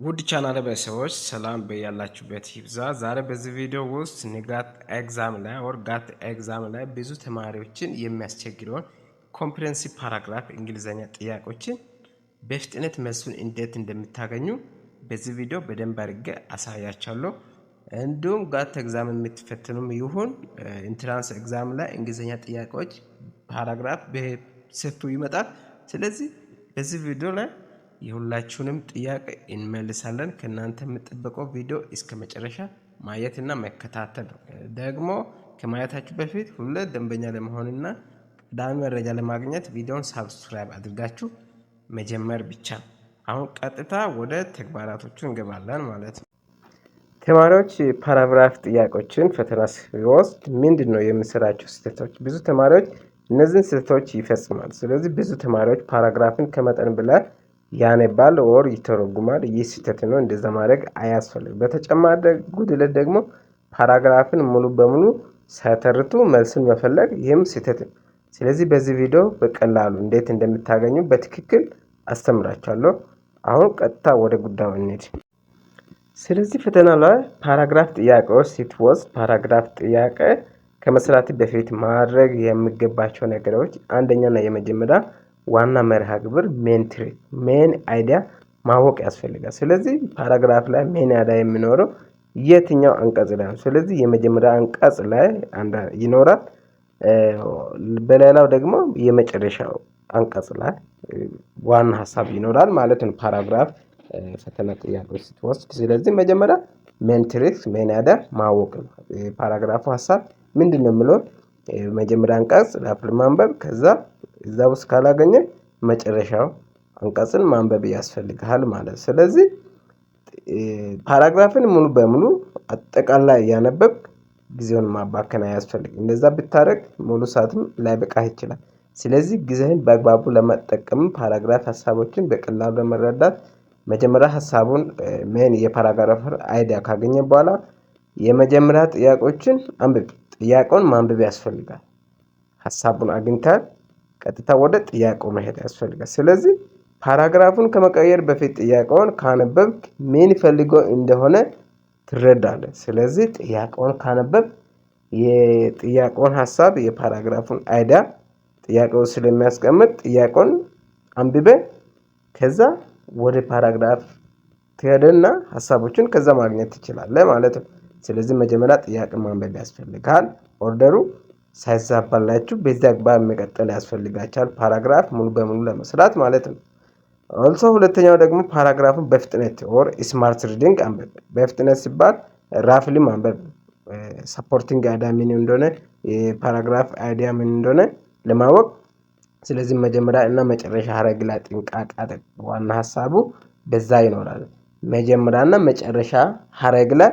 ውድ ቻናል ቤተሰቦች ሰላም በያላችሁበት ይብዛ። ዛሬ በዚህ ቪዲዮ ውስጥ ንጋት ኤግዛም ላይ ጋት ኤግዛም ላይ ብዙ ተማሪዎችን የሚያስቸግረውን ኮምፕሬሄንሲቭ ፓራግራፍ እንግሊዘኛ ጥያቄዎችን በፍጥነት መልሱን እንዴት እንደምታገኙ በዚህ ቪዲዮ በደንብ አድርጌ አሳያችኋለሁ። እንዲሁም ጋት ኤግዛም የምትፈትኑም ይሁን ኢንትራንስ ኤግዛም ላይ እንግሊዘኛ ጥያቄዎች ፓራግራፍ በሰፊው ይመጣል። ስለዚህ በዚህ ቪዲዮ ላይ የሁላችሁንም ጥያቄ እንመልሳለን። ከእናንተ የምጠበቀው ቪዲዮ እስከ መጨረሻ ማየትና መከታተል ነው። ደግሞ ከማየታችሁ በፊት ሁሌ ደንበኛ ለመሆንና ቀዳሚ መረጃ ለማግኘት ቪዲዮን ሳብስክራይብ አድርጋችሁ መጀመር ብቻ። አሁን ቀጥታ ወደ ተግባራቶቹ እንገባለን ማለት ነው። ተማሪዎች ፓራግራፍ ጥያቄዎችን ፈተና ሲወስድ ምንድነው የምሰራቸው ስህተቶች? ብዙ ተማሪዎች እነዚህን ስህተቶች ይፈጽማሉ። ስለዚህ ብዙ ተማሪዎች ፓራግራፍን ከመጠን በላይ ያነባል ወር ይተረጉማል። ይህ ስህተት ነው። እንደዛ ማድረግ አያስፈልግም። በተጨማሪ ጉድለት ደግሞ ፓራግራፍን ሙሉ በሙሉ ሳይተርቱ መልስን መፈለግ፣ ይህም ስህተት ነው። ስለዚህ በዚህ ቪዲዮ በቀላሉ እንዴት እንደምታገኙ በትክክል አስተምራችኋለሁ። አሁን ቀጥታ ወደ ጉዳዩ እንሂድ። ስለዚህ ፈተና ላይ ፓራግራፍ ጥያቄዎች ስትወስድ ፓራግራፍ ጥያቄ ከመስራት በፊት ማድረግ የሚገባቸው ነገሮች አንደኛና የመጀመሪያ ዋና መርሃ ግብር ሜን አይዲያ ማወቅ ያስፈልጋል። ስለዚህ ፓራግራፍ ላይ ሜን አይዲያ የሚኖረው የትኛው አንቀጽ ላይ ነው? ስለዚህ የመጀመሪያ አንቀጽ ላይ ይኖራል። በሌላው ደግሞ የመጨረሻው አንቀጽ ላይ ዋና ሀሳብ ይኖራል ማለት ነው። ፓራግራፍ ፈተና ጥያቄዎች ስትወስድ ስለዚህ መጀመሪያ ሜን አይዲያ ማወቅ ነው። ፓራግራፉ ሀሳብ ምንድነው የሚለው መጀመሪያ አንቀጽ ላፍል ማንበብ፣ ከዛ እዛ ውስጥ ካላገኘ መጨረሻው አንቀጽን ማንበብ ያስፈልጋል ማለት። ስለዚህ ፓራግራፍን ሙሉ በሙሉ አጠቃላይ ያነበብ ጊዜውን ማባከን አያስፈልግም። እንደዛ ብታረግ ሙሉ ሰዓትም ላይበቃህ ይችላል። ስለዚህ ጊዜህን በአግባቡ ለመጠቀም ፓራግራፍ ሀሳቦችን በቀላሉ ለመረዳት መጀመሪያ ሀሳቡን ሜን የፓራግራፍ አይዲያ ካገኘ በኋላ የመጀመሪያ ጥያቄዎችን አንብብ። ጥያቄውን ማንበብ ያስፈልጋል። ሀሳቡን አግኝተህ ቀጥታ ወደ ጥያቄው መሄድ ያስፈልጋል። ስለዚህ ፓራግራፉን ከመቀየር በፊት ጥያቄውን ካነበብክ ምን ፈልገው እንደሆነ ትረዳለህ። ስለዚህ ጥያቄውን ካነበብ የጥያቄውን ሀሳብ የፓራግራፉን አይዲያ ጥያቄው ስለሚያስቀምጥ ጥያቄውን አንብበህ ከዛ ወደ ፓራግራፍ ትሄድና ሀሳቦችን ከዛ ማግኘት ትችላለህ ማለት ነው። ስለዚህ መጀመሪያ ጥያቄ ማንበብ ያስፈልጋል። ኦርደሩ ሳይዛባላችሁ በዚህ አግባብ መቀጠል ያስፈልጋችኋል ፓራግራፍ ሙሉ በሙሉ ለመስራት ማለት ነው። ኦልሶ ሁለተኛው ደግሞ ፓራግራፉን በፍጥነት ኦር ስማርት ሪዲንግ አንብብ። በፍጥነት ሲባል ራፍሊ ማንበብ፣ ሰፖርቲንግ አይዲያ ምን እንደሆነ የፓራግራፍ አይዲያ ምን እንደሆነ ለማወቅ። ስለዚህ መጀመሪያ እና መጨረሻ ሀረግ ላይ ጥንቃቄ አድርግ። ዋና ሀሳቡ በዛ ይኖራል። መጀመሪያና መጨረሻ ሀረግ ላይ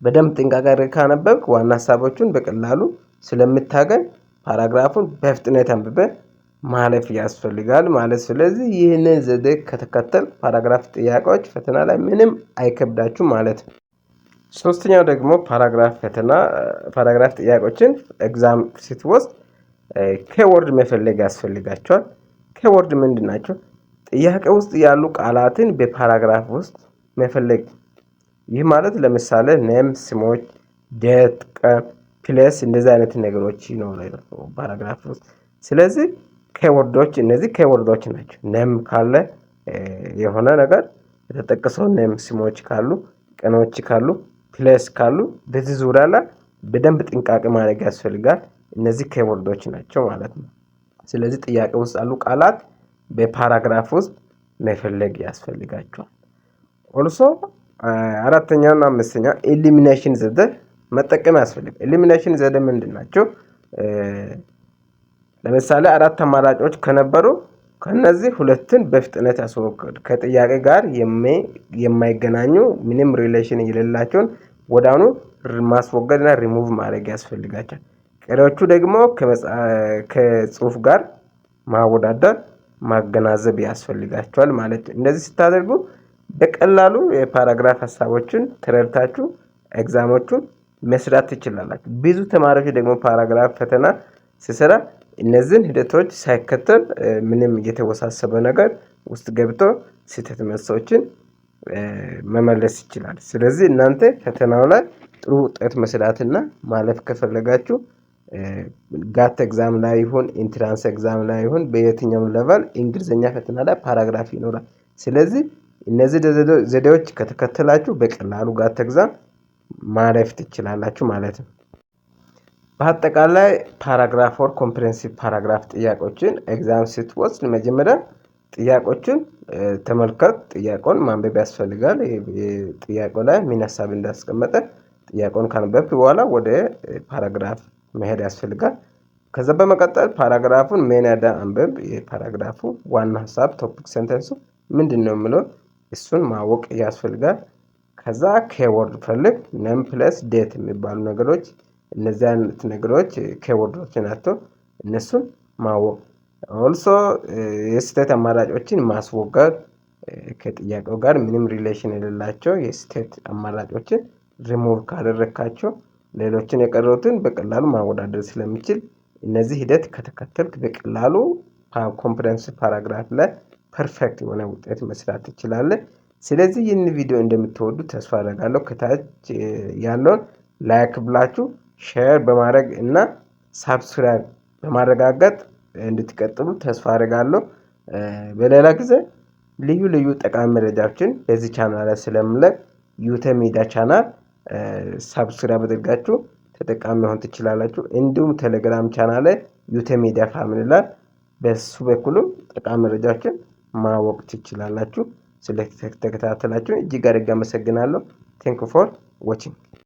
በደንብ ጥንቃቄ አድርገህ ካነበብክ ዋና ሀሳቦቹን በቀላሉ ስለምታገኝ ፓራግራፉን በፍጥነት አንብበህ ማለፍ ያስፈልጋል ማለት። ስለዚህ ይህንን ዘዴ ከተከተል ፓራግራፍ ጥያቄዎች ፈተና ላይ ምንም አይከብዳችሁም ማለት ነው። ሶስተኛው ደግሞ ፓራግራፍ ጥያቄዎችን ኤግዛም ስትወስድ ኬወርድ መፈለግ ያስፈልጋቸዋል። ኬወርድ ምንድን ናቸው? ጥያቄ ውስጥ ያሉ ቃላትን በፓራግራፍ ውስጥ መፈለግ። ይህ ማለት ለምሳሌ ኔም፣ ስሞች፣ ዴት፣ ቀን፣ ፕሌስ እንደዚህ አይነት ነገሮች ይኖራሉ ፓራግራፍ ውስጥ። ስለዚህ ኬወርዶች እነዚህ ኬወርዶች ናቸው። ኔም ካለ የሆነ ነገር የተጠቀሰው ኔም፣ ስሞች ካሉ፣ ቀኖች ካሉ፣ ፕሌስ ካሉ በዚህ ዙሪያ ላይ በደንብ ጥንቃቄ ማድረግ ያስፈልጋል። እነዚህ ኬወርዶች ናቸው ማለት ነው። ስለዚህ ጥያቄ ውስጥ ያሉ ቃላት በፓራግራፍ ውስጥ መፈለግ ያስፈልጋቸዋል። ኦልሶ አራተኛውና አምስተኛ ኤሊሚኔሽን ዘዴ መጠቀም ያስፈልጋል። ኤሊሚኔሽን ዘዴ ምንድን ናቸው? ለምሳሌ አራት አማራጮች ከነበሩ ከነዚህ ሁለትን በፍጥነት ያስወግድ። ከጥያቄ ጋር የማይገናኙ ምንም ሪሌሽን የሌላቸውን ወዳኑ ማስወገድና ሪሙቭ ማድረግ ያስፈልጋቸዋል። ቀሪዎቹ ደግሞ ከጽሁፍ ጋር ማወዳደር ማገናዘብ ያስፈልጋቸዋል ማለት ነው። እንደዚህ ስታደርጉ በቀላሉ የፓራግራፍ ሀሳቦችን ተረድታችሁ ኤግዛሞቹን መስራት ትችላላችሁ። ብዙ ተማሪዎች ደግሞ ፓራግራፍ ፈተና ሲሰራ እነዚህን ሂደቶች ሳይከተል ምንም የተወሳሰበ ነገር ውስጥ ገብቶ ስህተት መልሶችን መመለስ ይችላል። ስለዚህ እናንተ ፈተናው ላይ ጥሩ ውጤት መስራትና ማለፍ ከፈለጋችሁ ጋት ኤግዛም ላይ ይሁን ኢንትራንስ ኤግዛም ላይ ይሁን በየትኛውም ሌቨል እንግሊዘኛ ፈተና ላይ ፓራግራፍ ይኖራል። ስለዚህ እነዚህ ዘዴዎች ከተከተላችሁ በቀላሉ ጋት ኤግዛም ማለፍ ትችላላችሁ ማለት ነው። በአጠቃላይ ፓራግራፍ ኦር ኮምፕሬሄንሲቭ ፓራግራፍ ጥያቄዎችን ኤግዛም ስትወስድ መጀመሪያ ጥያቄዎችን ተመልከት። ጥያቄውን ማንበብ ያስፈልጋል። ጥያቄው ላይ ምን ሀሳብ እንዳስቀመጠ ጥያቄውን ካነበብክ በኋላ ወደ ፓራግራፍ መሄድ ያስፈልጋል። ከዛ በመቀጠል ፓራግራፉን ሜን ያዳ አንብብ። የፓራግራፉ ዋና ሀሳብ ቶፒክ ሴንተንሱ ምንድነው የሚለው እሱን ማወቅ ያስፈልጋል። ከዛ ኬወርድ ፈልግ። ነም ፕለስ ዴት የሚባሉ ነገሮች እነዚህ አይነት ነገሮች ኬወርዶች ናቸው። እነሱን ማወቅ ኦልሶ የስህተት አማራጮችን ማስወገድ ከጥያቄው ጋር ምንም ሪሌሽን የሌላቸው የስህተት አማራጮችን ሪሙቭ ካደረካቸው ሌሎችን የቀሩትን በቀላሉ ማወዳደር ስለሚችል እነዚህ ሂደት ከተከተልክ በቀላሉ ኮምፕሬሄንሲቭ ፓራግራፍ ላይ ፐርፌክት የሆነ ውጤት መስራት ትችላለህ። ስለዚህ ይህን ቪዲዮ እንደምትወዱ ተስፋ አደርጋለሁ። ከታች ያለውን ላይክ ብላችሁ ሼር በማድረግ እና ሳብስክራይብ በማረጋገጥ እንድትቀጥሉ ተስፋ አደርጋለሁ። በሌላ ጊዜ ልዩ ልዩ ጠቃሚ መረጃዎችን በዚህ ቻናል ላይ ስለምለቅ ዩቲሚዲያ ቻናል ሳብስክራይብ አድርጋችሁ ተጠቃሚ መሆን ትችላላችሁ። እንዲሁም ቴሌግራም ቻናል ላይ ዩቲሚዲያ ፋሚሊ ላይ በሱ በኩልም ጠቃሚ መረጃዎችን ማወቅ ትችላላችሁ። ስለተከታተላችሁ እጅግ አድርጌ አመሰግናለሁ። ቴንክ ዩ ፎር ዋቺንግ